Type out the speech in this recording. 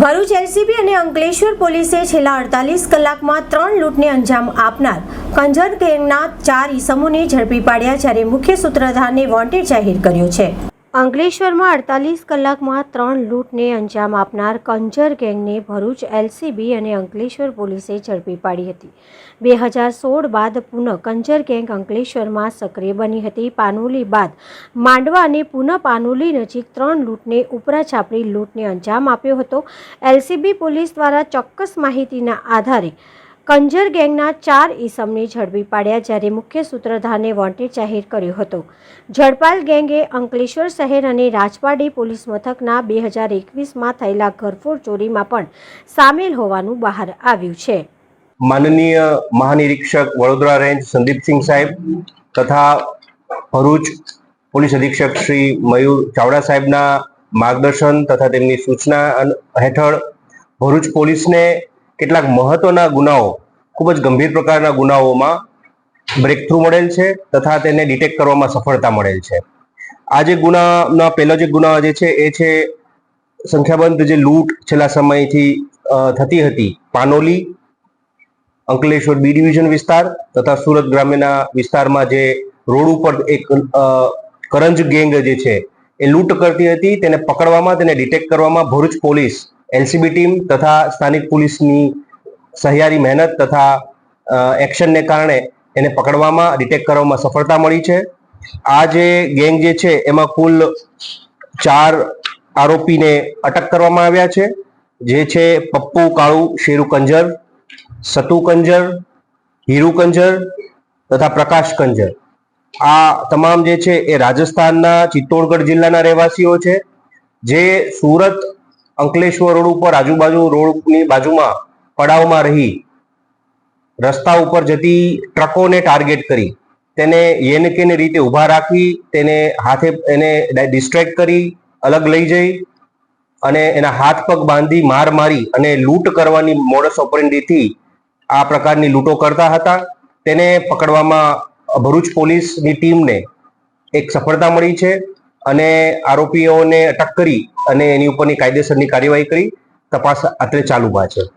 Bharuch LCB અને અંકલેશ્વર પોલીસે છેલ્લા 48 કલાકમાં 3 લૂંટને અંજામ આપનાર કંજર ગેંગના 4 ઈસમોને ઝડપી પાડ્યા, જ્યારે મુખ્ય સૂત્રધારને વોન્ટેડ જાહેર કર્યો છે। અંકલેશ્વરમાં 48 કલાકમાં 3 લૂંટને અંજામ આપનાર કંજર ગેંગને ભરૂચ એલસીબી અને અંકલેશ્વર પોલીસે ઝડપી પાડી હતી। 2016 બાદ પુનઃ કંજર ગેંગ અંકલેશ્વરમાં સક્રિય બની હતી। પાનોલી બાદ માંડવા અને પુનઃ પાનોલી નજીક 3 લૂંટને ઉપરા છાપરી લૂંટને અંજામ આપ્યો હતો। એલસીબી પોલીસ દ્વારા ચોક્કસ માહિતીના આધારે કંજર ગેંગના 4 ઈસમને ઝડપી પાડ્યા, જ્યારે મુખ્ય સૂત્રધારને વોન્ટેડ જાહેર કર્યો હતો। ઝડપાયેલ ગેંગે અંકલેશ્વર શહેર અને રાજપારડી પોલીસ મથકના 2021માં થયેલા ઘરફોડ ચોરીમાં પણ સામેલ હોવાનું બહાર આવ્યું છે। માનનીય મહાનિરીક્ષક વડોદરા રેન્જ સંદીપસિંહ સાહેબ તથા ભરૂચ પોલીસ અધિક્ષક શ્રી મયુર ચાવડા સાહેબના માર્ગદર્શન તથા તેમની સૂચના હેઠળ ભરૂચ પોલીસને કેટલાક મહત્વના ગુનાઓ, ખૂબ જ ગંભીર પ્રકારના ગુનાઓમાં બ્રેક થ્રુ મળેલ છે તથા તેને ડિટેક્ટ કરવામાં સફળતા મળેલ છે। આ જે ગુનાના પહેલો જે ગુના જે છે એ છે સંખ્યાબંધ જે લૂંટ છેલ્લા સમયથી થતી હતી પાનોલી, અંકલેશ્વર બી ડિવિઝન વિસ્તાર તથા સુરત ગ્રામ્યના વિસ્તારમાં જે રોડ ઉપર એક કરંજ ગેંગ જે છે એ લૂંટ કરતી હતી। તેને પકડવામાં, તેને ડિટેક્ટ કરવામાં ભરૂચ પોલીસ એલસીબી ટીમ તથા સ્થાનિક પોલીસની સહિયારી મહેનત તથા એક્શનને કારણે એને પકડવામાં, ડિટેક્ટ કરવામાં સફળતા મળી છે। આ જે ગેંગ જે છે એમાં કુલ 4 આરોપીને અટક કરવામાં આવ્યા છે, જે છે પપ્પુ કાળુ શેરુ કંજર, સતુ કંજર, હીરુ કંજર તથા પ્રકાશ કંજર। આ તમામ જે છે એ રાજસ્થાનના ચિત્તોડગઢ જિલ્લાના રહેવાસીઓ છે, જે સુરત અંકલેશ્વર રોડ ઉપર આજુબાજુ રોડની બાજુમાં પડાવમાં રહી રસ્તા ઉપર જતી ટ્રકોને ટાર્ગેટ કરી તેને યેનકેની રીતે ઊભા રાખી તેને હાથે એને ડિસ્ટ્રેક્ટ કરી અલગ લઈ જઈ અને એના હાથ પગ બાંધી માર મારી અને લૂંટ કરવાની મોડસ ઓપરેન્ડીથી આ પ્રકારની લૂંટો કરતા હતા। તેને પકડવામાં ભરૂચ પોલીસની ટીમને એક સફળતા મળી છે અને આરોપીઓને અટક કરી અને એની ઉપરની કાયદેસરની કાર્યવાહી કરી તપાસ અત્રે ચાલુમાં છે।